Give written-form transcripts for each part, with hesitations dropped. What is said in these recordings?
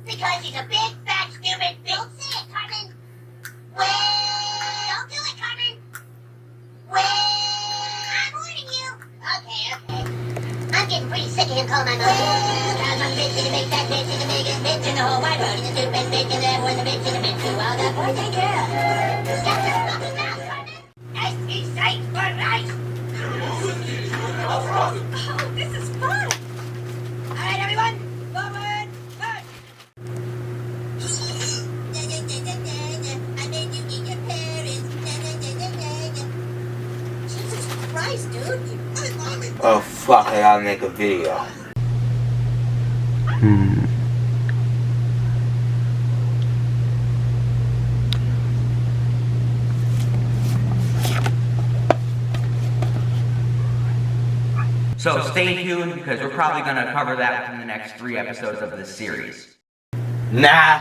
Because he's a big, fat, stupid, don't say it, Carmen. Wait, don't do it, Carmen. Wait, I'm warning you. Okay. I'm getting pretty sick of him calling my mom. Cause I'm bitch in the big, fat bitch in the biggest bitch in the whole wide world. He's a stupid bitch and everyone's a bitch in the bitch too. All the boys take care of. Shut your fucking mouth, Carmen. S.E. sakes for rice. Oh, this is fun. All right, everyone, forward, march. I made you eat your parents. Jesus Christ, dude. Oh fuck, I gotta make a video. So stay tuned, because we're probably going to cover that within the next 3 episodes of this series. Nah.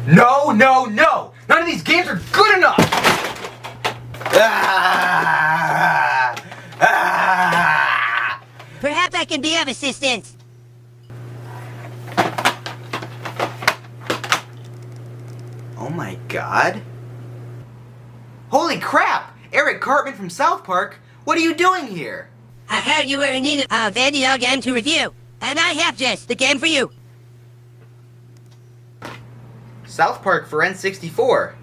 No! None of these games are good enough! Perhaps I can be of assistance. Oh my god. Holy crap! Eric Cartman from South Park, what are you doing here? I heard you were in need of a video game to review, and I have just the game for you. South Park for N64.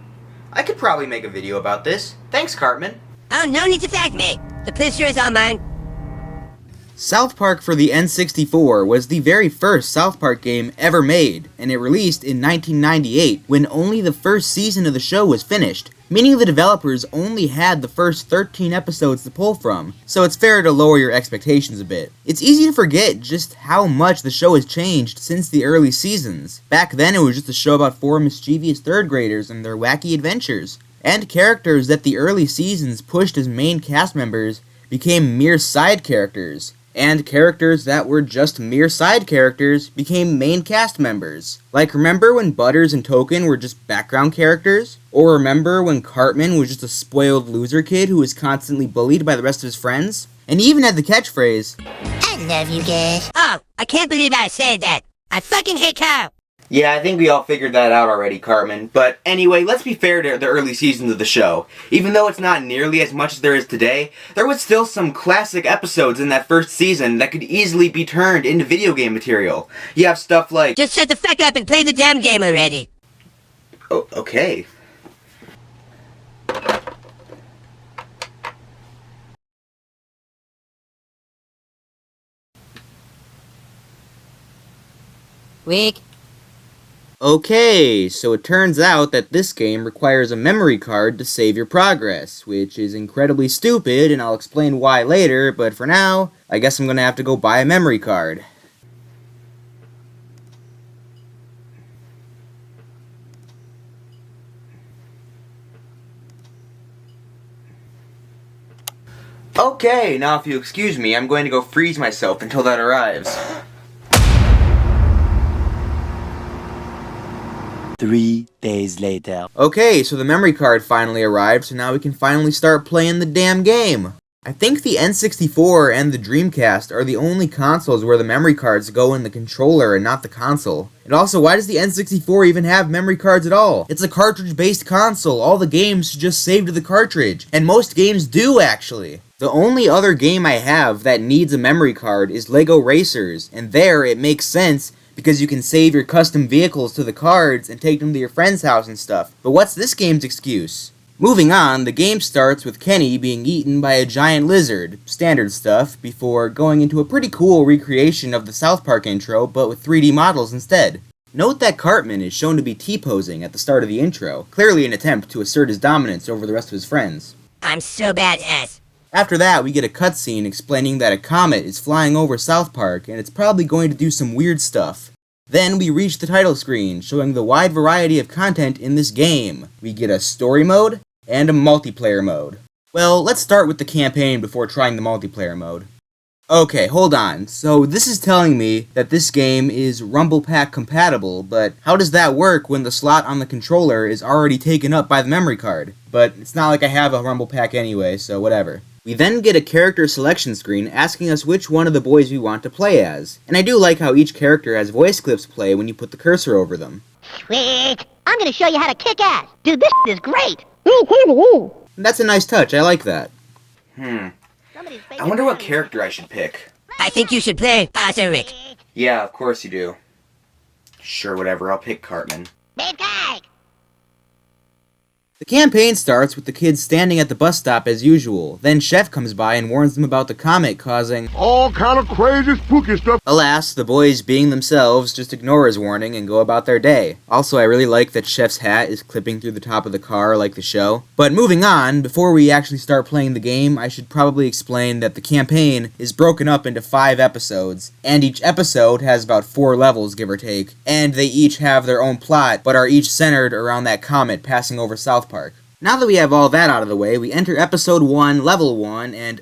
I could probably make a video about this. Thanks, Cartman. Oh, no need to thank me. The pleasure is all mine. South Park for the N64 was the very first South Park game ever made, and it released in 1998 when only the first season of the show was finished, meaning the developers only had the first 13 episodes to pull from, so it's fair to lower your expectations a bit. It's easy to forget just how much the show has changed since the early seasons. Back then it was just a show about 4 mischievous 3rd graders and their wacky adventures, and characters that the early seasons pushed as main cast members became mere side characters, and characters that were just mere side characters became main cast members. Like, remember when Butters and Token were just background characters? Or remember when Cartman was just a spoiled loser kid who was constantly bullied by the rest of his friends? And he even had the catchphrase, I love you guys. Oh, I can't believe I said that. I fucking hate Kyle. yeah, I think we all figured that out already, Cartman. But anyway, let's be fair to the early seasons of the show. Even though it's not nearly as much as there is today, there was still some classic episodes in that first season that could easily be turned into video game material. You have stuff like... Just shut the fuck up and play the damn game already. Oh, okay. Weak. Okay, so it turns out that this game requires a memory card to save your progress, which is incredibly stupid, and I'll explain why later, but for now, I guess I'm gonna have to go buy a memory card. Okay, now if you excuse me, I'm going to go freeze myself until that arrives. 3 days later. Okay, so the memory card finally arrived, so now we can finally start playing the damn game. I think the N64 and the Dreamcast are the only consoles where the memory cards go in the controller and not the console. And also, why does the N64 even have memory cards at all? It's a cartridge-based console, all the games should just save to the cartridge. And most games do, actually. The only other game I have that needs a memory card is Lego Racers, and there it makes sense because you can save your custom vehicles to the cards and take them to your friend's house and stuff. But what's this game's excuse? Moving on, the game starts with Kenny being eaten by a giant lizard, standard stuff, before going into a pretty cool recreation of the South Park intro, but with 3D models instead. Note that Cartman is shown to be T-posing at the start of the intro, clearly an attempt to assert his dominance over the rest of his friends. I'm so badass. After that, we get a cutscene explaining that a comet is flying over South Park, and it's probably going to do some weird stuff. Then we reach the title screen, showing the wide variety of content in this game. We get a story mode, and a multiplayer mode. Well, let's start with the campaign before trying the multiplayer mode. Okay, hold on. So this is telling me that this game is Rumble Pack compatible, but how does that work when the slot on the controller is already taken up by the memory card? But it's not like I have a Rumble Pack anyway, so whatever. We then get a character selection screen asking us which one of the boys we want to play as. And I do like how each character has voice clips play when you put the cursor over them. Sweet. I'm gonna show you how to kick ass. Dude, this is great. And that's a nice touch, I like that. Somebody's I wonder what character I should pick. I think you should play Rick. Yeah, of course you do. Sure, whatever, I'll pick Cartman. Big guy. The campaign starts with the kids standing at the bus stop as usual. Then Chef comes by and warns them about the comet causing all kind of crazy spooky stuff. Alas, the boys, being themselves, just ignore his warning and go about their day. Also, I really like that Chef's hat is clipping through the top of the car like the show. But moving on, before we actually start playing the game, I should probably explain that the campaign is broken up into 5 episodes, and each episode has about 4 levels, give or take, and they each have their own plot, but are each centered around that comet passing over South Park. Now that we have all that out of the way, we enter episode 1, level 1, and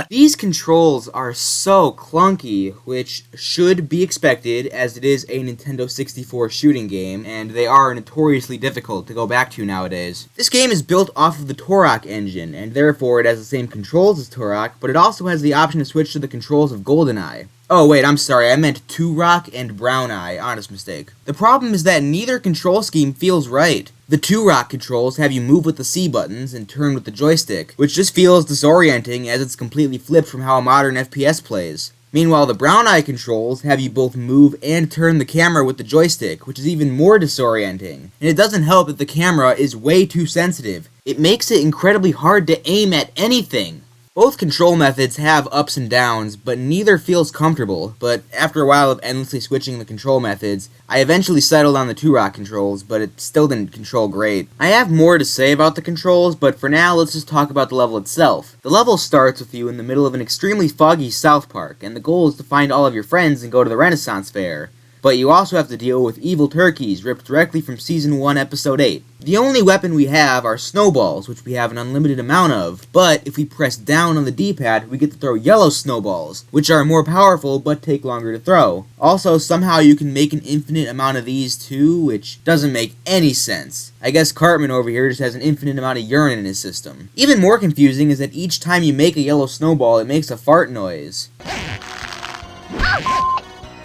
these controls are so clunky, which should be expected as it is a Nintendo 64 shooting game, and they are notoriously difficult to go back to nowadays. This game is built off of the Turok engine, and therefore it has the same controls as Turok, but it also has the option to switch to the controls of GoldenEye. Oh wait, I'm sorry, I meant Turok and Brown Eye, honest mistake. The problem is that neither control scheme feels right. The Turok controls have you move with the C buttons and turn with the joystick, which just feels disorienting as it's completely flipped from how a modern FPS plays. Meanwhile, the Brown Eye controls have you both move and turn the camera with the joystick, which is even more disorienting. And it doesn't help that the camera is way too sensitive. It makes it incredibly hard to aim at anything. Both control methods have ups and downs, but neither feels comfortable, but after a while of endlessly switching the control methods, I eventually settled on the Turok controls, but it still didn't control great. I have more to say about the controls, but for now let's just talk about the level itself. The level starts with you in the middle of an extremely foggy South Park, and the goal is to find all of your friends and go to the Renaissance Fair. But you also have to deal with evil turkeys ripped directly from Season 1, Episode 8. The only weapon we have are snowballs, which we have an unlimited amount of, but if we press down on the D-pad, we get to throw yellow snowballs, which are more powerful but take longer to throw. Also, somehow you can make an infinite amount of these too, which doesn't make any sense. I guess Cartman over here just has an infinite amount of urine in his system. Even more confusing is that each time you make a yellow snowball, it makes a fart noise.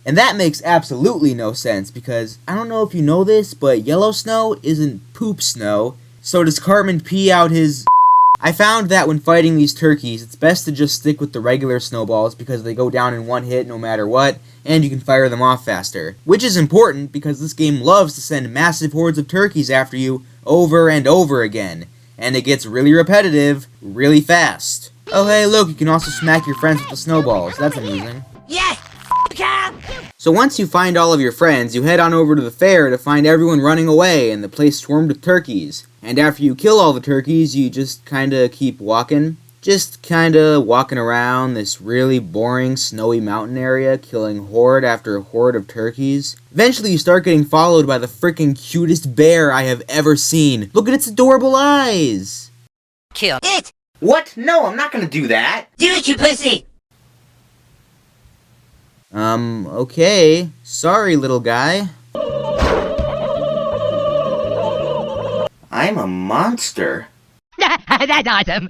And that makes absolutely no sense, because I don't know if you know this, but yellow snow isn't poop snow, so does Cartman pee out his I found that when fighting these turkeys, it's best to just stick with the regular snowballs because they go down in one hit no matter what, and you can fire them off faster. Which is important because this game loves to send massive hordes of turkeys after you over and over again, and it gets really repetitive, really fast. Oh hey look, you can also smack your friends with the snowballs, that's amusing. Yes! So once you find all of your friends, you head on over to the fair to find everyone running away and the place swarmed with turkeys. And after you kill all the turkeys, you just kinda keep walking. Just kinda walking around this really boring snowy mountain area, killing horde after horde of turkeys. Eventually you start getting followed by the freaking cutest bear I have ever seen. Look at its adorable eyes! Kill it! What? No, I'm not gonna do that! Do it, you pussy! Okay. Sorry, little guy. I'm a monster. That's awesome!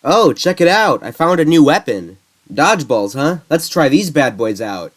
Oh, check it out. I found a new weapon. Dodgeballs, huh? Let's try these bad boys out.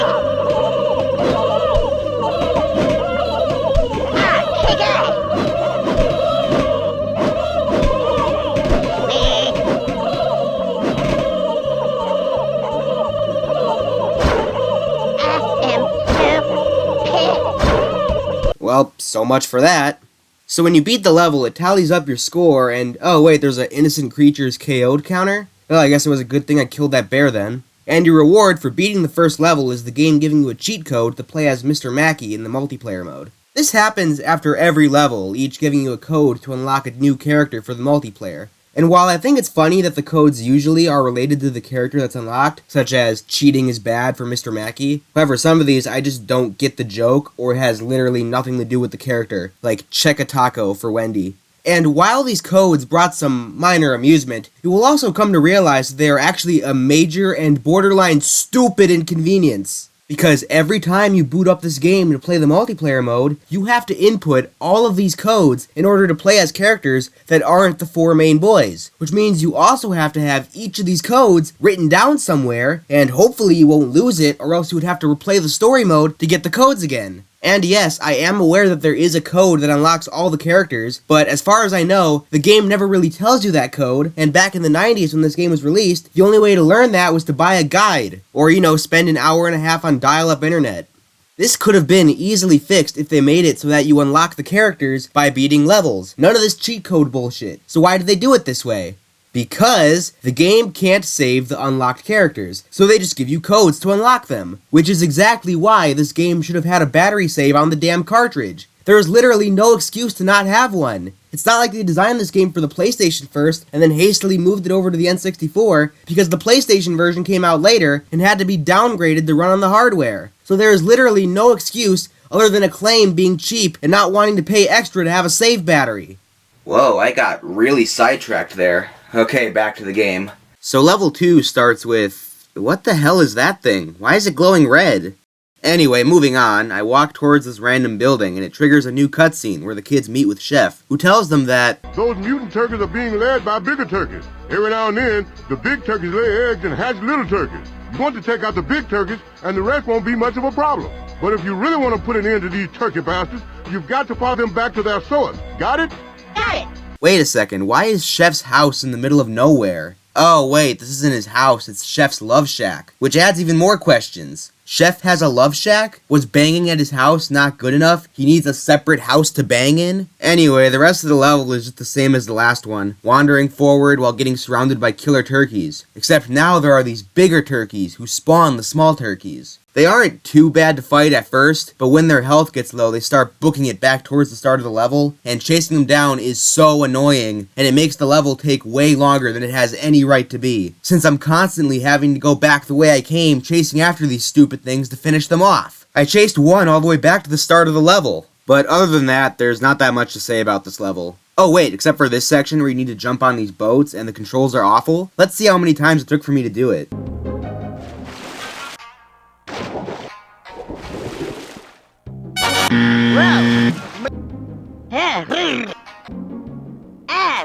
Well, so much for that. So when you beat the level, it tallies up your score, and oh wait, there's an innocent creatures KO'd counter? Well, I guess it was a good thing I killed that bear then. And your reward for beating the first level is the game giving you a cheat code to play as Mr. Mackey in the multiplayer mode. This happens after every level, each giving you a code to unlock a new character for the multiplayer. And while I think it's funny that the codes usually are related to the character that's unlocked, such as cheating is bad for Mr. Mackey, however, some of these I just don't get the joke or it has literally nothing to do with the character, like check a taco for Wendy. And while these codes brought some minor amusement, you will also come to realize that they are actually a major and borderline stupid inconvenience. Because every time you boot up this game to play the multiplayer mode, you have to input all of these codes in order to play as characters that aren't the 4 main boys. Which means you also have to have each of these codes written down somewhere, and hopefully you won't lose it, or else you would have to replay the story mode to get the codes again. And yes, I am aware that there is a code that unlocks all the characters, but as far as I know, the game never really tells you that code, and back in the 90s when this game was released, the only way to learn that was to buy a guide, or spend an hour and a half on dial-up internet. This could have been easily fixed if they made it so that you unlock the characters by beating levels. None of this cheat code bullshit. So why did they do it this way? Because the game can't save the unlocked characters, so they just give you codes to unlock them. Which is exactly why this game should have had a battery save on the damn cartridge. There is literally no excuse to not have one. It's not like they designed this game for the PlayStation first and then hastily moved it over to the N64, because the PlayStation version came out later and had to be downgraded to run on the hardware. So there is literally no excuse other than Acclaim being cheap and not wanting to pay extra to have a save battery. Whoa, I got really sidetracked there. Okay, back to the game. So level 2 starts with... what the hell is that thing? Why is it glowing red? Anyway, moving on, I walk towards this random building and it triggers a new cutscene where the kids meet with Chef, who tells them that Those mutant turkeys are being led by bigger turkeys. Every now and then, the big turkeys lay eggs and hatch little turkeys. You want to take out the big turkeys, and the rest won't be much of a problem. But if you really want to put an end to these turkey bastards, you've got to follow them back to their source. Got it? Got it. Wait a second, why is Chef's house in the middle of nowhere? Oh wait, this isn't his house, it's Chef's love shack. Which adds even more questions. Chef has a love shack? Was banging at his house not good enough? He needs a separate house to bang in? Anyway, the rest of the level is just the same as the last one, wandering forward while getting surrounded by killer turkeys. Except now there are these bigger turkeys who spawn the small turkeys. They aren't too bad to fight at first, but when their health gets low, they start booking it back towards the start of the level, and chasing them down is so annoying, and it makes the level take way longer than it has any right to be, since I'm constantly having to go back the way I came, chasing after these stupid things to finish them off. I chased one all the way back to the start of the level, but other than that, there's not that much to say about this level. Oh wait, except for this section where you need to jump on these boats and the controls are awful. Let's see how many times it took for me to do it.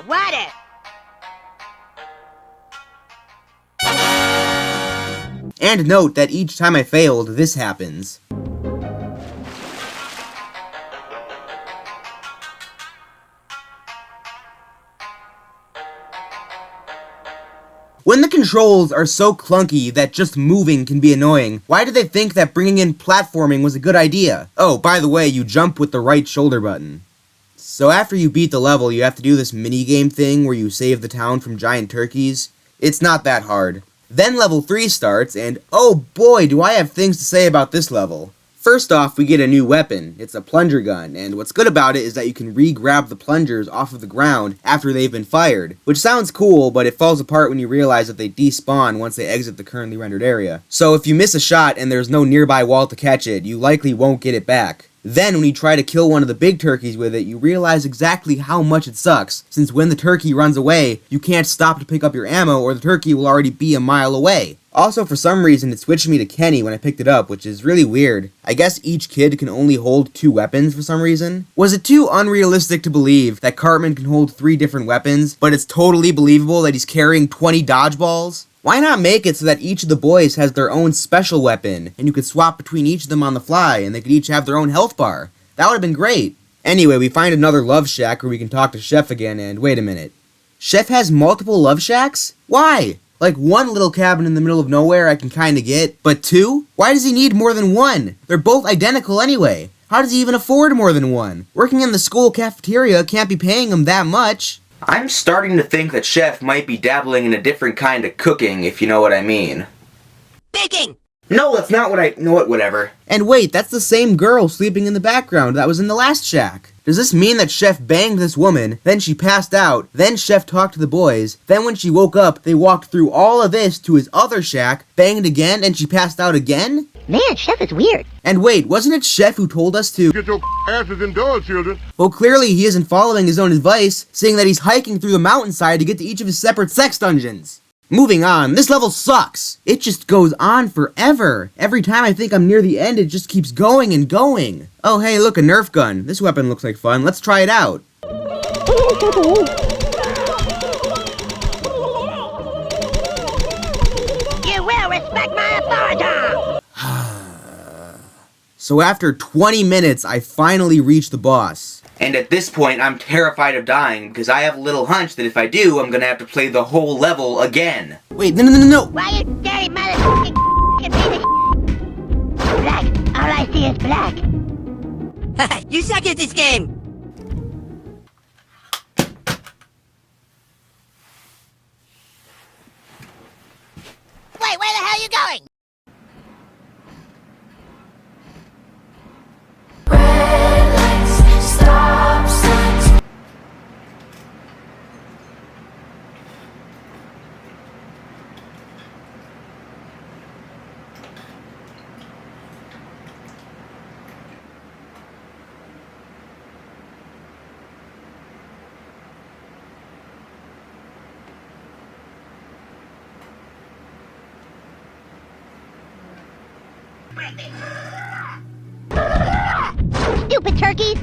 Water. And note that each time I failed, this happens. When the controls are so clunky that just moving can be annoying, why did they think that bringing in platforming was a good idea? Oh, by the way, you jump with the right shoulder button. So after you beat the level, you have to do this mini-game thing where you save the town from giant turkeys. It's not that hard. Then level 3 starts, and oh boy, do I have things to say about this level. First off, we get a new weapon. It's a plunger gun, and what's good about it is that you can re-grab the plungers off of the ground after they've been fired, which sounds cool, but it falls apart when you realize that they despawn once they exit the currently rendered area. So if you miss a shot and there's no nearby wall to catch it, you likely won't get it back. Then when you try to kill one of the big turkeys with it, you realize exactly how much it sucks, since when the turkey runs away, you can't stop to pick up your ammo or the turkey will already be a mile away. Also, for some reason, it switched me to Kenny when I picked it up, which is really weird. I guess each kid can only hold 2 weapons for some reason. Was it too unrealistic to believe that Cartman can hold 3 different weapons, but it's totally believable that he's carrying 20 dodgeballs? Why not make it so that each of the boys has their own special weapon, and you could swap between each of them on the fly, and they could each have their own health bar? That would have been great. Anyway, we find another love shack where we can talk to Chef again, and wait a minute. Chef has multiple love shacks? Why? Like one little cabin in the middle of nowhere I can kinda get, but 2? Why does he need more than 1? They're both identical anyway. How does he even afford more than 1? Working in the school cafeteria can't be paying him that much. I'm starting to think that Chef might be dabbling in a different kind of cooking, if you know what I mean. Baking! No, that's not what I... know what, whatever. And wait, that's the same girl sleeping in the background that was in the last shack. Does this mean that Chef banged this woman, then she passed out, then Chef talked to the boys, then when she woke up, they walked through all of this to his other shack, banged again, and she passed out again? Man, Chef is weird. And wait, wasn't it Chef who told us to... Get your asses indoors, children. Well, clearly he isn't following his own advice, seeing that he's hiking through the mountainside to get to each of his separate sex dungeons. Moving on, this level sucks. It just goes on forever. Every time I think I'm near the end, it just keeps going and going. Oh hey, look, a Nerf gun. This weapon looks like fun. Let's try it out. You will respect my authority! So after 20 minutes, I finally reach the boss. And at this point, I'm terrified of dying because I have a little hunch that if I do, I'm gonna have to play the whole level again. Wait, no. Why you dirty motherfucking piece of black? All I see is black. You suck at this game. Wait, where the hell are you going? Stupid turkeys!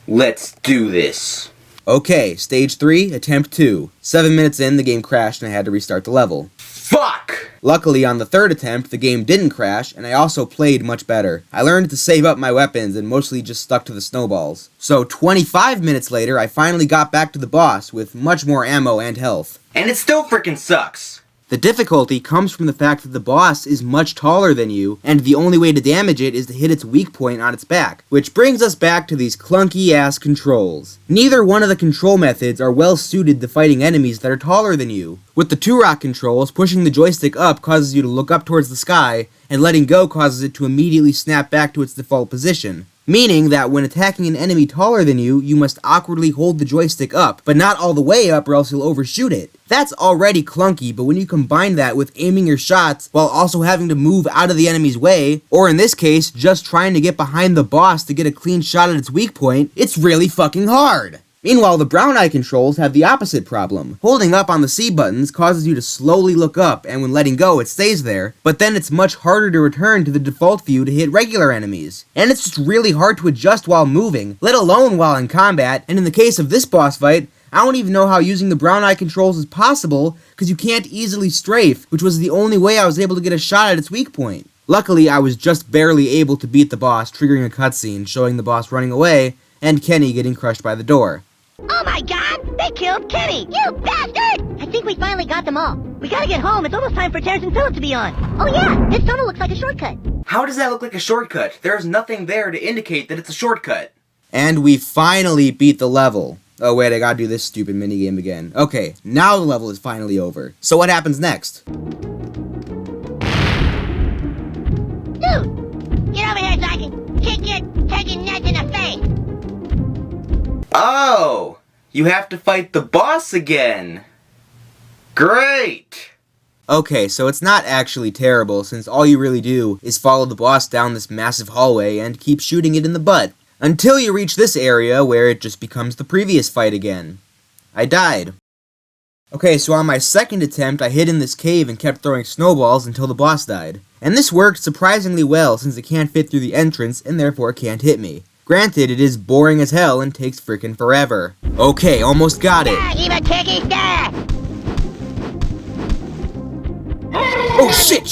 Let's do this. Okay, stage 3, attempt 2. 7 minutes in, the game crashed and I had to restart the level. Fuck! Luckily, on the third attempt, the game didn't crash, and I also played much better. I learned to save up my weapons and mostly just stuck to the snowballs. So 25 minutes later, I finally got back to the boss with much more ammo and health. And it still frickin' sucks. The difficulty comes from the fact that the boss is much taller than you, and the only way to damage it is to hit its weak point on its back. Which brings us back to these clunky-ass controls. Neither one of the control methods are well suited to fighting enemies that are taller than you. With the 2-rock controls, pushing the joystick up causes you to look up towards the sky, and letting go causes it to immediately snap back to its default position. Meaning that when attacking an enemy taller than you, you must awkwardly hold the joystick up, but not all the way up or else you'll overshoot it. That's already clunky, but when you combine that with aiming your shots while also having to move out of the enemy's way, or in this case, just trying to get behind the boss to get a clean shot at its weak point, it's really fucking hard. Meanwhile, the brown eye controls have the opposite problem. Holding up on the C buttons causes you to slowly look up, and when letting go, it stays there, but then it's much harder to return to the default view to hit regular enemies. And it's just really hard to adjust while moving, let alone while in combat, and in the case of this boss fight, I don't even know how using the brown eye controls is possible, because you can't easily strafe, which was the only way I was able to get a shot at its weak point. Luckily, I was just barely able to beat the boss, triggering a cutscene showing the boss running away, and Kenny getting crushed by the door. Oh my god! They killed Kenny! You bastard! I think we finally got them all. We gotta get home. It's almost time for Terrence and Phillip to be on. Oh yeah, this tunnel looks like a shortcut. How does that look like a shortcut? There's nothing there to indicate that it's a shortcut. And we finally beat the level. Oh wait, I gotta do this stupid minigame again. Okay, now the level is finally over. So what happens next? Dude! Get over here so I can kick your turkey nuts in the face! Oh! You have to fight the boss again! Great! Okay, so it's not actually terrible, since all you really do is follow the boss down this massive hallway and keep shooting it in the butt. Until you reach this area where it just becomes the previous fight again. I died. Okay, so on my second attempt, I hid in this cave and kept throwing snowballs until the boss died. And this worked surprisingly well since it can't fit through the entrance and therefore can't hit me. Granted, it is boring as hell and takes frickin' forever. Okay, almost got it. Oh shit!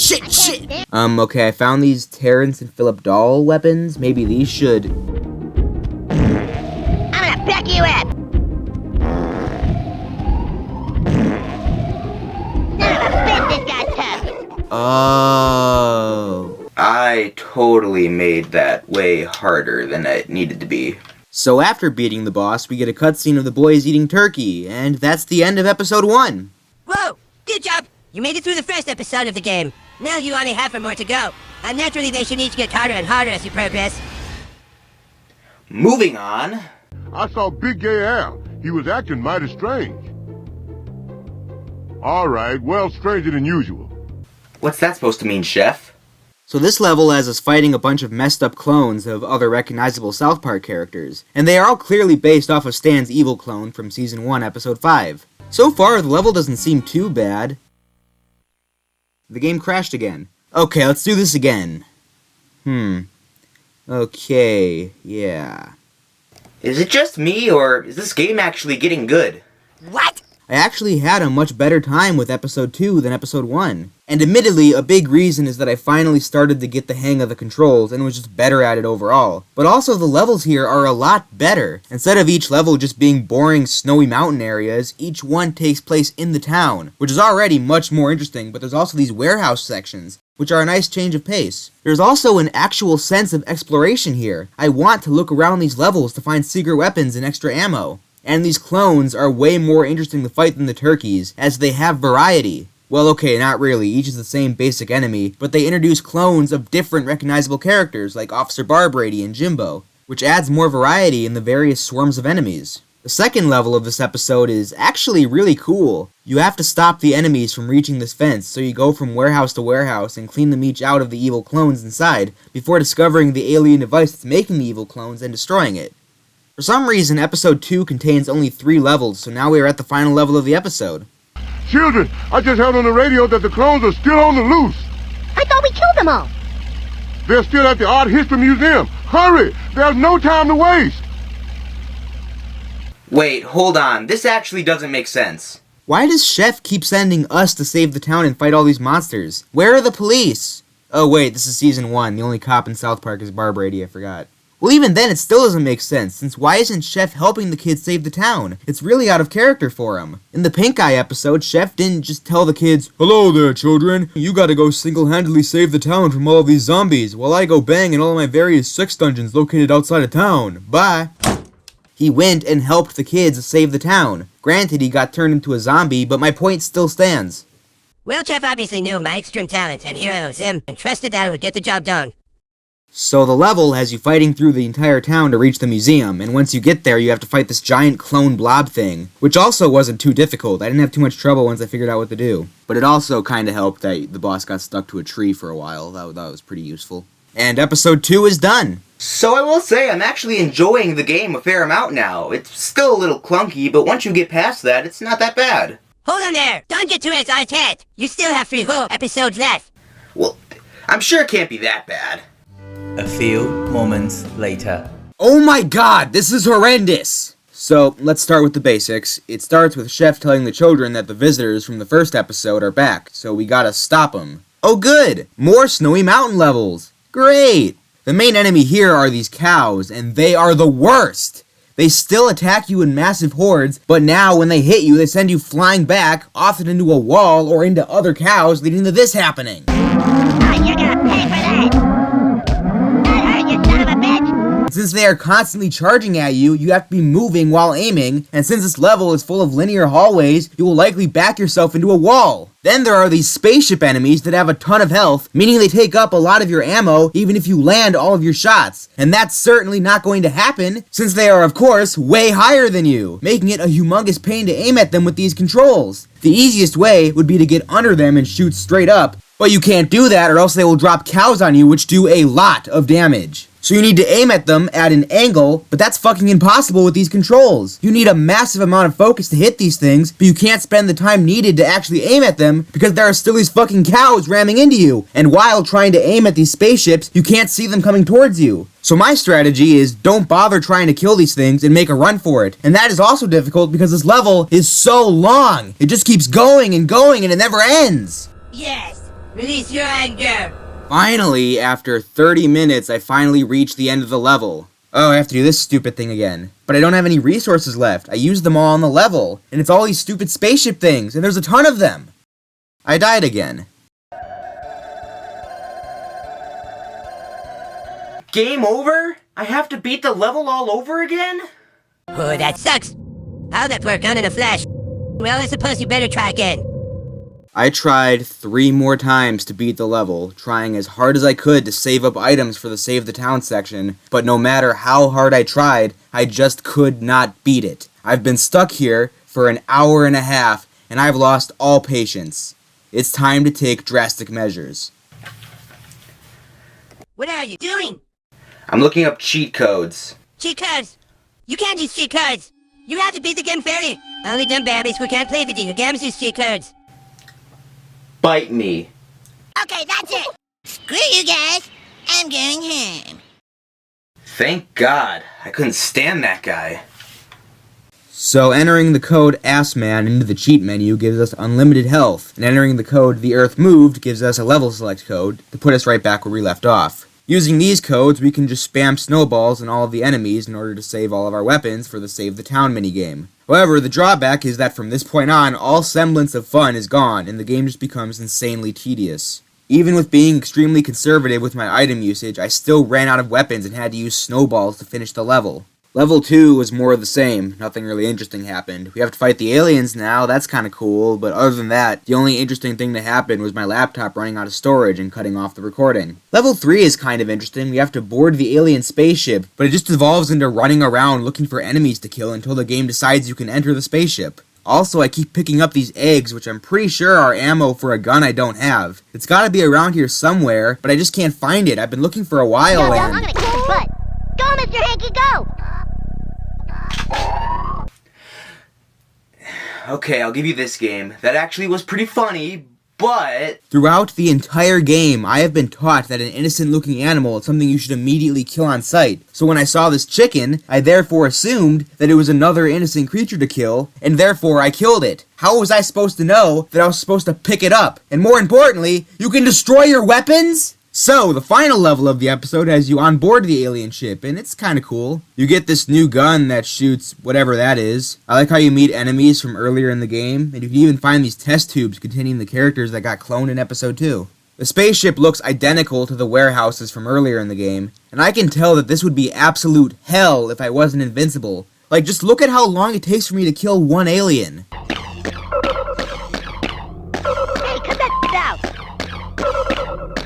Okay, I found these Terrence and Phillip doll weapons. Maybe these should... I'm gonna back you up! Son of a bitch, this got tough! Oh... I totally made that way harder than it needed to be. So after beating the boss, we get a cutscene of the boys eating turkey, and that's the end of episode 1. Whoa! Good job! You made it through the first episode of the game. Now you only have 4 more to go. And naturally they should each get harder and harder as you progress. Moving on. I saw Big Gay Al. He was acting mighty strange. All right, well, stranger than usual. What's that supposed to mean, Chef? So this level has us fighting a bunch of messed up clones of other recognizable South Park characters, and they are all clearly based off of Stan's evil clone from Season 1, Episode 5. So far, the level doesn't seem too bad. The game crashed again. Okay, let's do this again. Okay, yeah. Is it just me, or is this game actually getting good? What? I actually had a much better time with Episode 2 than Episode 1. And admittedly, a big reason is that I finally started to get the hang of the controls and was just better at it overall. But also the levels here are a lot better. Instead of each level just being boring snowy mountain areas, each one takes place in the town, which is already much more interesting, but there's also these warehouse sections, which are a nice change of pace. There's also an actual sense of exploration here. I want to look around these levels to find secret weapons and extra ammo. And these clones are way more interesting to fight than the turkeys, as they have variety. Well, okay, not really, each is the same basic enemy, but they introduce clones of different recognizable characters like Officer Barbrady and Jimbo, which adds more variety in the various swarms of enemies. The second level of this episode is actually really cool. You have to stop the enemies from reaching this fence, so you go from warehouse to warehouse and clean them each out of the evil clones inside, before discovering the alien device that's making the evil clones and destroying it. For some reason, Episode 2 contains only 3 levels, so now we are at the final level of the episode. Children, I just heard on the radio that the clones are still on the loose. I thought we killed them all. They're still at the Art History Museum. Hurry! There's no time to waste. Wait, hold on. This actually doesn't make sense. Why does Chef keep sending us to save the town and fight all these monsters? Where are the police? Oh wait, this is Season 1. The only cop in South Park is Barbrady, I forgot. Well, even then, it still doesn't make sense, since why isn't Chef helping the kids save the town? It's really out of character for him. In the Pink Eye episode, Chef didn't just tell the kids, "Hello there, children. You gotta go single-handedly save the town from all of these zombies, while I go bang in all of my various sex dungeons located outside of town. Bye." He went and helped the kids save the town. Granted, he got turned into a zombie, but my point still stands. Well, Chef obviously knew my extreme talent, and here I was him, and trusted that I would get the job done. So the level has you fighting through the entire town to reach the museum, and once you get there you have to fight this giant clone blob thing, which also wasn't too difficult. I didn't have too much trouble once I figured out what to do. But it also kinda helped that the boss got stuck to a tree for a while. That was pretty useful. And Episode 2 is done! So I will say, I'm actually enjoying the game a fair amount now. It's still a little clunky, but once you get past that, it's not that bad. Hold on there! Don't get too excited! You still have 3 whole episodes left! Well, I'm sure it can't be that bad. A few moments later. Oh my god, this is horrendous! So, let's start with the basics. It starts with Chef telling the children that the visitors from the first episode are back, so we gotta stop them. Oh good! More Snowy Mountain levels! Great! The main enemy here are these cows, and they are the worst! They still attack you in massive hordes, but now when they hit you, they send you flying back, often into a wall or into other cows, leading to this happening. You're gonna pay for that. You son of a bitch! Since they are constantly charging at you, you have to be moving while aiming, and since this level is full of linear hallways, you will likely back yourself into a wall. Then there are these spaceship enemies that have a ton of health, meaning they take up a lot of your ammo even if you land all of your shots. And that's certainly not going to happen, since they are of course way higher than you, making it a humongous pain to aim at them with these controls. The easiest way would be to get under them and shoot straight up, but you can't do that or else they will drop cows on you, which do a lot of damage. So you need to aim at them at an angle, but that's fucking impossible with these controls. You need a massive amount of focus to hit these things, but you can't spend the time needed to actually aim at them because there are still these fucking cows ramming into you. And while trying to aim at these spaceships, you can't see them coming towards you. So my strategy is don't bother trying to kill these things and make a run for it. And that is also difficult because this level is so long. It just keeps going and it never ends. Yes! Release your anger! Finally, after 30 minutes, I finally reached the end of the level. Oh, I have to do this stupid thing again. But I don't have any resources left. I used them all on the level. And it's all these stupid spaceship things, and there's a ton of them. I died again. Game over? I have to beat the level all over again? Oh, that sucks! How'd that work out in a flash? Well, I suppose you better try again. I tried 3 more times to beat the level, trying as hard as I could to save up items for the Save the Town section, but no matter how hard I tried, I just could not beat it. I've been stuck here for an hour and a half, and I've lost all patience. It's time to take drastic measures. What are you doing? I'm looking up cheat codes. Cheat codes. You can't use cheat codes. You have to beat the game fairly. Only dumb babbies who can't play video games use cheat codes. Bite me. Okay, that's it. Screw you guys. I'm going home. Thank God. I couldn't stand that guy. So entering the code AssMan into the cheat menu gives us unlimited health, and entering the code The Earth Moved gives us a level select code to put us right back where we left off. Using these codes, we can just spam snowballs on all of the enemies in order to save all of our weapons for the Save the Town minigame. However, the drawback is that from this point on, all semblance of fun is gone, and the game just becomes insanely tedious. Even with being extremely conservative with my item usage, I still ran out of weapons and had to use snowballs to finish the level. Level 2 was more of the same. Nothing really interesting happened. We have to fight the aliens now, that's kinda cool, but other than that, the only interesting thing to happen was my laptop running out of storage and cutting off the recording. Level 3 is kind of interesting. We have to board the alien spaceship, but it just devolves into running around looking for enemies to kill until the game decides you can enter the spaceship. Also, I keep picking up these eggs, which I'm pretty sure are ammo for a gun I don't have. It's gotta be around here somewhere, but I just can't find it. I've been looking for a while I'm and... gonna kick his butt. Go, Mr. Hanky, go! Okay, I'll give you this game. That actually was pretty funny, but... Throughout the entire game, I have been taught that an innocent-looking animal is something you should immediately kill on sight. So when I saw this chicken, I therefore assumed that it was another innocent creature to kill, and therefore I killed it. How was I supposed to know that I was supposed to pick it up? And more importantly, you can destroy your weapons? So, the final level of the episode has you on board the alien ship, and it's kinda cool. You get this new gun that shoots whatever that is. I like how you meet enemies from earlier in the game, and you can even find these test tubes containing the characters that got cloned in episode 2. The spaceship looks identical to the warehouses from earlier in the game, and I can tell that this would be absolute hell if I wasn't invincible. Like, just look at how long it takes for me to kill one alien. Hey, cut that out!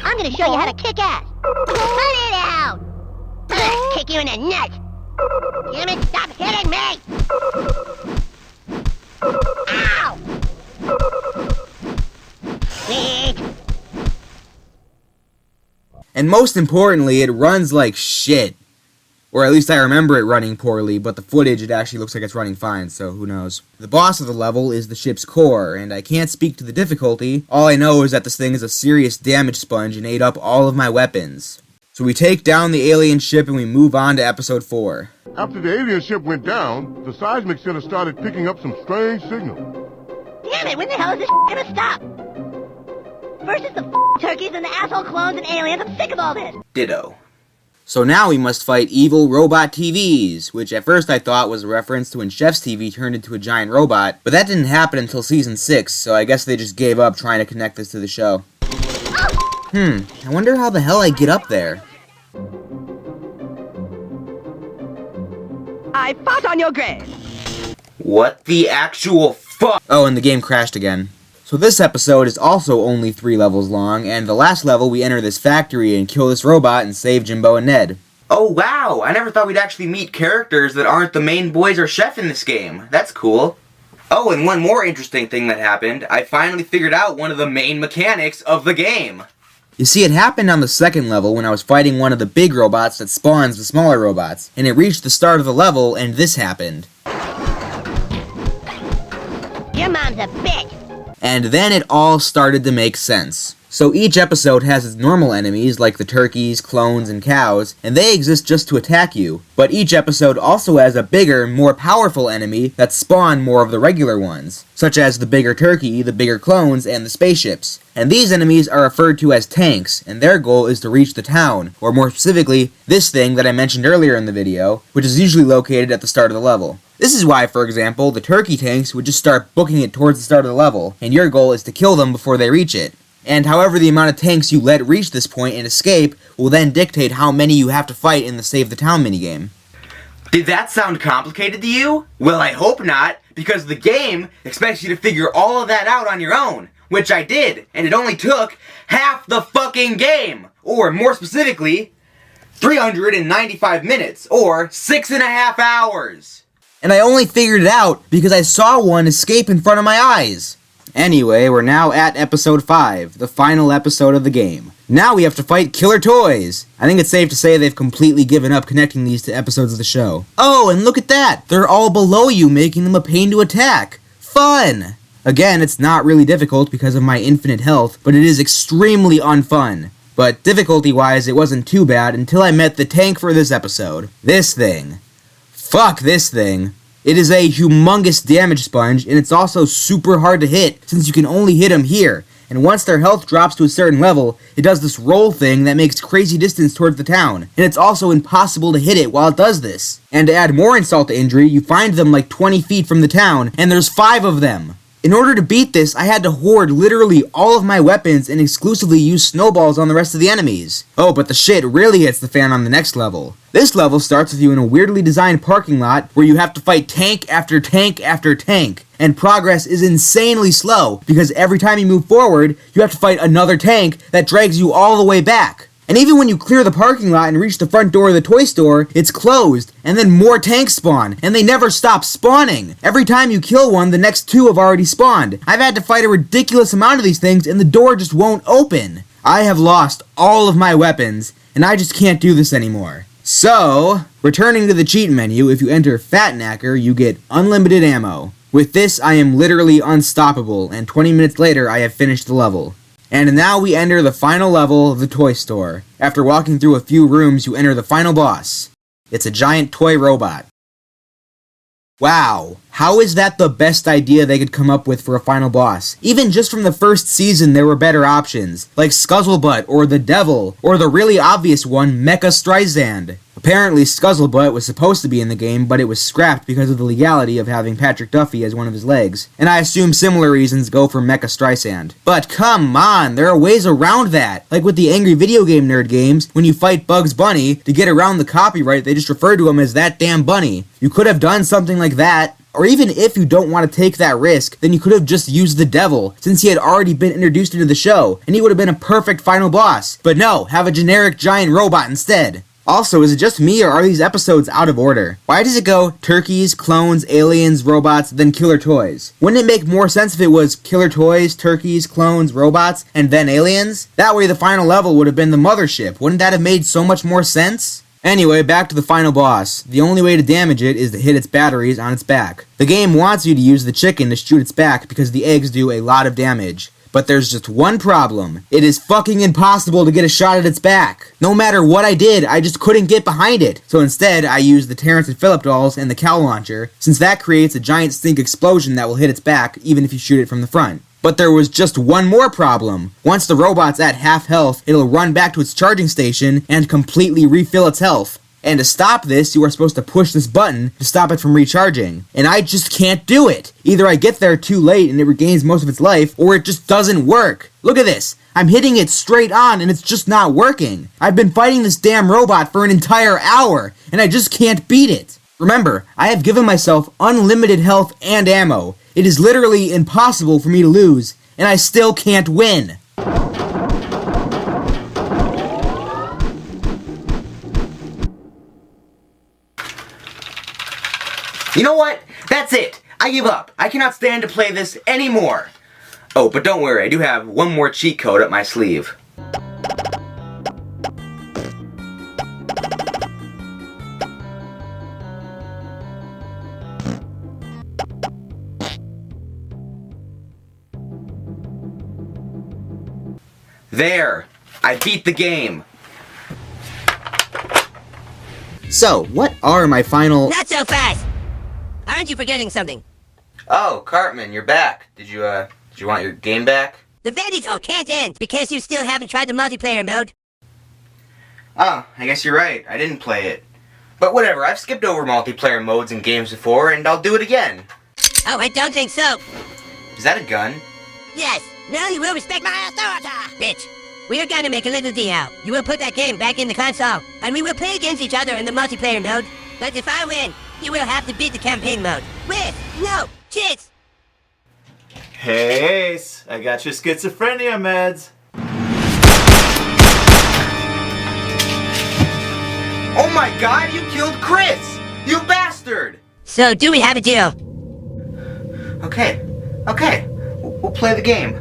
I'm gonna show you how to kick ass. Cut it out! Kick you in the nuts! Damn it, stop hitting me! Ow! Sweet! And most importantly, it runs like shit. Or at least I remember it running poorly, but the footage, it actually looks like it's running fine, so who knows. The boss of the level is the ship's core, and I can't speak to the difficulty. All I know is that this thing is a serious damage sponge and ate up all of my weapons. So we take down the alien ship and we move on to episode 4. After the alien ship went down, the seismic center started picking up some strange signals. Damn it, when the hell is this gonna stop? First it's the turkeys and the asshole clones and aliens. I'm sick of all this. Ditto. So now we must fight evil robot TVs, which at first I thought was a reference to when Chef's TV turned into a giant robot, but that didn't happen until season 6, so I guess they just gave up trying to connect this to the show. I wonder how the hell I get up there. I fought on your grave. What the actual fuck? Oh, and the game crashed again. So this episode is also only 3 levels long, and the last level we enter this factory and kill this robot and save Jimbo and Ned. Oh wow, I never thought we'd actually meet characters that aren't the main boys or chef in this game. That's cool. Oh, and one more interesting thing that happened. I finally figured out one of the main mechanics of the game. You see, it happened on the second level when I was fighting one of the big robots that spawns the smaller robots, and it reached the start of the level and this happened. Your mom's a bitch. And then it all started to make sense. So each episode has its normal enemies, like the turkeys, clones, and cows, and they exist just to attack you. But each episode also has a bigger, more powerful enemy that spawn more of the regular ones, such as the bigger turkey, the bigger clones, and the spaceships. And these enemies are referred to as tanks, and their goal is to reach the town, or more specifically, this thing that I mentioned earlier in the video, which is usually located at the start of the level. This is why, for example, the turkey tanks would just start booking it towards the start of the level, and your goal is to kill them before they reach it. And however the amount of tanks you let reach this point and escape will then dictate how many you have to fight in the Save the Town minigame. Did that sound complicated to you? Well, I hope not, because the game expects you to figure all of that out on your own, which I did, and it only took half the fucking game! Or, more specifically, 395 minutes, or 6.5 hours! And I only figured it out because I saw one escape in front of my eyes. Anyway, we're now at episode 5, the final episode of the game. Now we have to fight Killer Toys. I think it's safe to say they've completely given up connecting these to episodes of the show. Oh, and look at that! They're all below you, making them a pain to attack. Fun! Again, it's not really difficult because of my infinite health, but it is extremely unfun. But difficulty-wise, it wasn't too bad until I met the tank for this episode. This thing. Fuck this thing. It is a humongous damage sponge, and it's also super hard to hit, since you can only hit them here. And once their health drops to a certain level, it does this roll thing that makes crazy distance towards the town. And it's also impossible to hit it while it does this. And to add more insult to injury, you find them like 20 feet from the town, and there's 5 of them. In order to beat this, I had to hoard literally all of my weapons and exclusively use snowballs on the rest of the enemies. Oh, but the shit really hits the fan on the next level. This level starts with you in a weirdly designed parking lot where you have to fight tank after tank after tank. And progress is insanely slow because every time you move forward, you have to fight another tank that drags you all the way back. And even when you clear the parking lot and reach the front door of the toy store, it's closed, and then more tanks spawn, and they never stop spawning. Every time you kill one, the next 2 have already spawned. I've had to fight a ridiculous amount of these things, and the door just won't open. I have lost all of my weapons, and I just can't do this anymore. So, returning to the cheat menu, if you enter Fat Knacker, you get unlimited ammo. With this, I am literally unstoppable, and 20 minutes later, I have finished the level. And now we enter the final level of the toy store. After walking through a few rooms, you enter the final boss. It's a giant toy robot. Wow, how is that the best idea they could come up with for a final boss? Even just from the first season, there were better options, like Scuzzlebutt or the Devil, or the really obvious one, Mecha Streisand. Apparently, Scuzzlebutt was supposed to be in the game, but it was scrapped because of the legality of having Patrick Duffy as one of his legs. And I assume similar reasons go for Mecha Streisand. But come on, there are ways around that. Like with the Angry Video Game Nerd games, when you fight Bugs Bunny, to get around the copyright, they just refer to him as that damn bunny. You could have done something like that. Or even if you don't want to take that risk, then you could have just used the Devil, since he had already been introduced into the show, and he would have been a perfect final boss. But no, have a generic giant robot instead. Also, is it just me, or are these episodes out of order? Why does it go turkeys, clones, aliens, robots, then killer toys? Wouldn't it make more sense if it was killer toys, turkeys, clones, robots, and then aliens? That way the final level would have been the mothership. Wouldn't that have made so much more sense? Anyway, back to the final boss. The only way to damage it is to hit its batteries on its back. The game wants you to use the chicken to shoot its back because the eggs do a lot of damage. But there's just one problem. It is fucking impossible to get a shot at its back. No matter what I did, I just couldn't get behind it. So instead, I used the Terrence and Phillip dolls and the cow launcher, since that creates a giant stink explosion that will hit its back even if you shoot it from the front. But there was just one more problem. Once the robot's at half health, it'll run back to its charging station and completely refill its health. And to stop this, you are supposed to push this button to stop it from recharging. And I just can't do it. Either I get there too late and it regains most of its life, or it just doesn't work. Look at this. I'm hitting it straight on and it's just not working. I've been fighting this damn robot for an entire hour, and I just can't beat it. Remember, I have given myself unlimited health and ammo. It is literally impossible for me to lose, and I still can't win. You know what? That's it. I give up. I cannot stand to play this anymore. Oh, but don't worry, I do have one more cheat code up my sleeve. There! I beat the game! So, what are my final... Not so fast! Aren't you forgetting something? Oh, Cartman, you're back. Did you want your game back? The video can't end because you still haven't tried the multiplayer mode. Oh, I guess you're right. I didn't play it. But whatever, I've skipped over multiplayer modes in games before, and I'll do it again. Oh, I don't think so. Is that a gun? Yes, now you will respect my authority. Bitch, we are gonna make a little deal. You will put that game back in the console, and we will play against each other in the multiplayer mode. But if I win, you will have to beat the campaign mode. With no cheats. Hey Ace, I got your schizophrenia meds. Oh my god, you killed Chris! You bastard! So, do we have a deal? Okay. We'll play the game.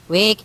Weak.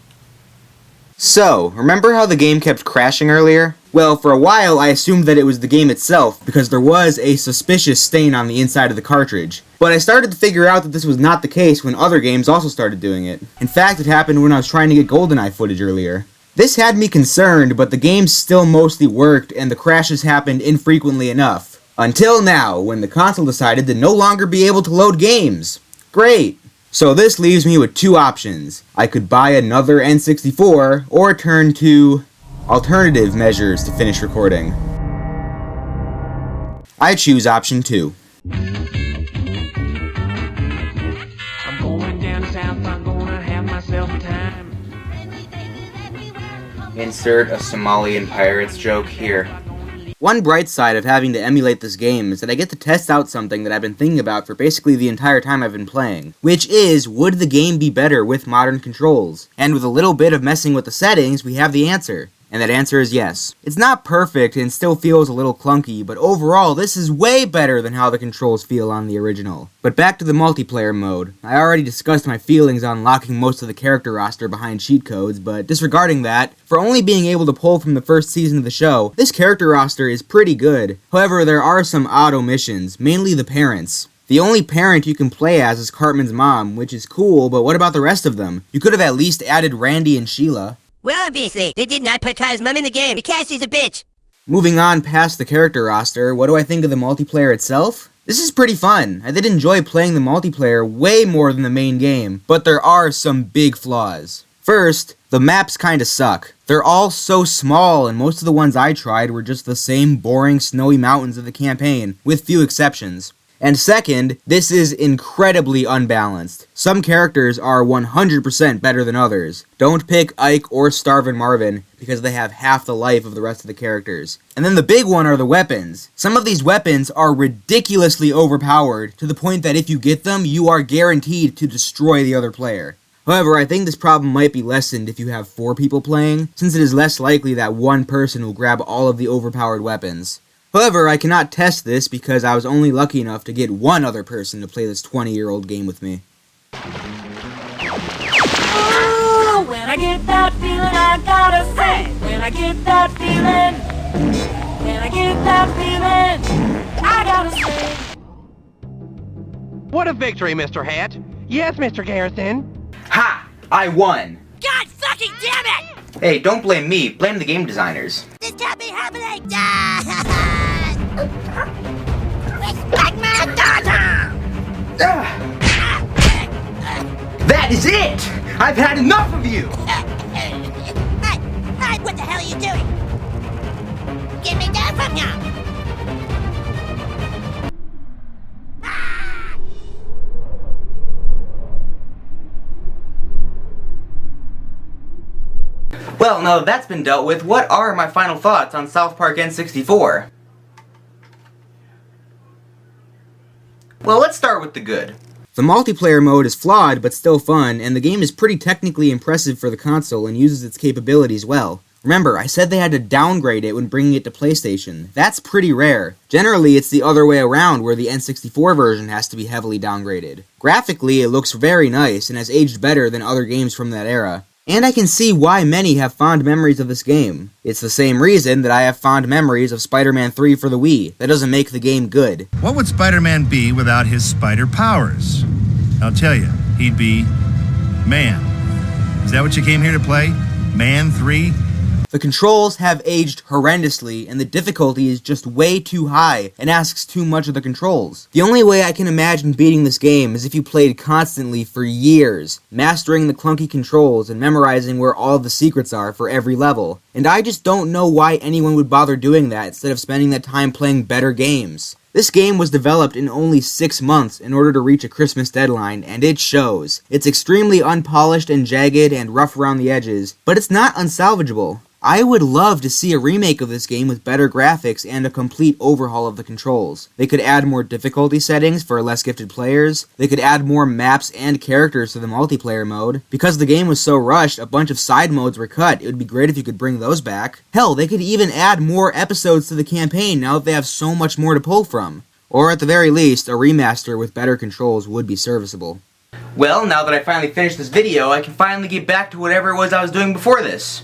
So, remember how the game kept crashing earlier? Well, for a while I assumed that it was the game itself because there was a suspicious stain on the inside of the cartridge. But I started to figure out that this was not the case when other games also started doing it. In fact, it happened when I was trying to get GoldenEye footage earlier. This had me concerned, but the game still mostly worked and the crashes happened infrequently enough. Until now, when the console decided to no longer be able to load games. Great! So this leaves me with two options. I could buy another N64, or turn to alternative measures to finish recording. I choose option 2. I'm going down south, I'm gonna have myself a time. Insert a Somalian pirates joke here. One bright side of having to emulate this game is that I get to test out something that I've been thinking about for basically the entire time I've been playing, which is, would the game be better with modern controls? And with a little bit of messing with the settings, we have the answer. And that answer is yes. It's not perfect and still feels a little clunky, but overall this is way better than how the controls feel on the original. But back to the multiplayer mode. I already discussed my feelings on locking most of the character roster behind cheat codes, but disregarding that, for only being able to pull from the first season of the show, this character roster is pretty good. However, there are some odd omissions, mainly the parents. The only parent you can play as is Cartman's mom, which is cool, but what about the rest of them? You could have at least added Randy and Sheila. Well, obviously, they did not put Kyle's mom in the game because she's a bitch. Moving on past the character roster, what do I think of the multiplayer itself? This is pretty fun. I did enjoy playing the multiplayer way more than the main game, but there are some big flaws. First, the maps kinda suck. They're all so small, and most of the ones I tried were just the same boring snowy mountains of the campaign, with few exceptions. And second, this is incredibly unbalanced. Some characters are 100% better than others. Don't pick Ike or Starvin' Marvin because they have half the life of the rest of the characters. And then the big one are the weapons. Some of these weapons are ridiculously overpowered to the point that if you get them, you are guaranteed to destroy the other player. However, I think this problem might be lessened if you have 4 people playing, since it is less likely that one person will grab all of the overpowered weapons. However, I cannot test this because I was only lucky enough to get one other person to play this 20-year-old game with me. Oh, when I get that feeling, I gotta say. When I get that feeling, when I get that feeling, I gotta say. What a victory, Mr. Hat. Yes, Mr. Garrison. Ha! I won! God fucking damn it! Hey, don't blame me, blame the game designers. This can't be happening! Respect my daughter! That is it! I've had enough of you! Hey, what the hell are you doing? Get me down from here! Well, now that that's been dealt with, what are my final thoughts on South Park N64? Well, let's start with the good. The multiplayer mode is flawed but still fun, and the game is pretty technically impressive for the console and uses its capabilities well. Remember, I said they had to downgrade it when bringing it to PlayStation. That's pretty rare. Generally, it's the other way around where the N64 version has to be heavily downgraded. Graphically, it looks very nice and has aged better than other games from that era. And I can see why many have fond memories of this game. It's the same reason that I have fond memories of Spider-Man 3 for the Wii. That doesn't make the game good. What would Spider-Man be without his spider powers? I'll tell you, he'd be Man. Is that what you came here to play? Man 3? The controls have aged horrendously, and the difficulty is just way too high and asks too much of the controls. The only way I can imagine beating this game is if you played constantly for years, mastering the clunky controls and memorizing where all the secrets are for every level. And I just don't know why anyone would bother doing that instead of spending that time playing better games. This game was developed in only 6 months in order to reach a Christmas deadline, and it shows. It's extremely unpolished and jagged and rough around the edges, but it's not unsalvageable. I would love to see a remake of this game with better graphics and a complete overhaul of the controls. They could add more difficulty settings for less gifted players. They could add more maps and characters to the multiplayer mode. Because the game was so rushed, a bunch of side modes were cut. It would be great if you could bring those back. Hell, they could even add more episodes to the campaign now that they have so much more to pull from. Or at the very least, a remaster with better controls would be serviceable. Well, now that I finally finished this video, I can finally get back to whatever it was I was doing before this.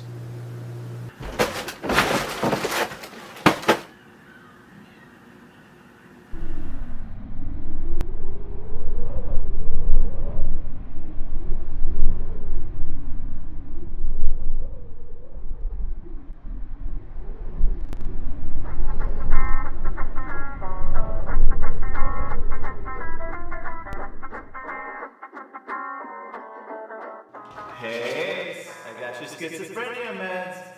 Hey, I got your schizophrenia meds.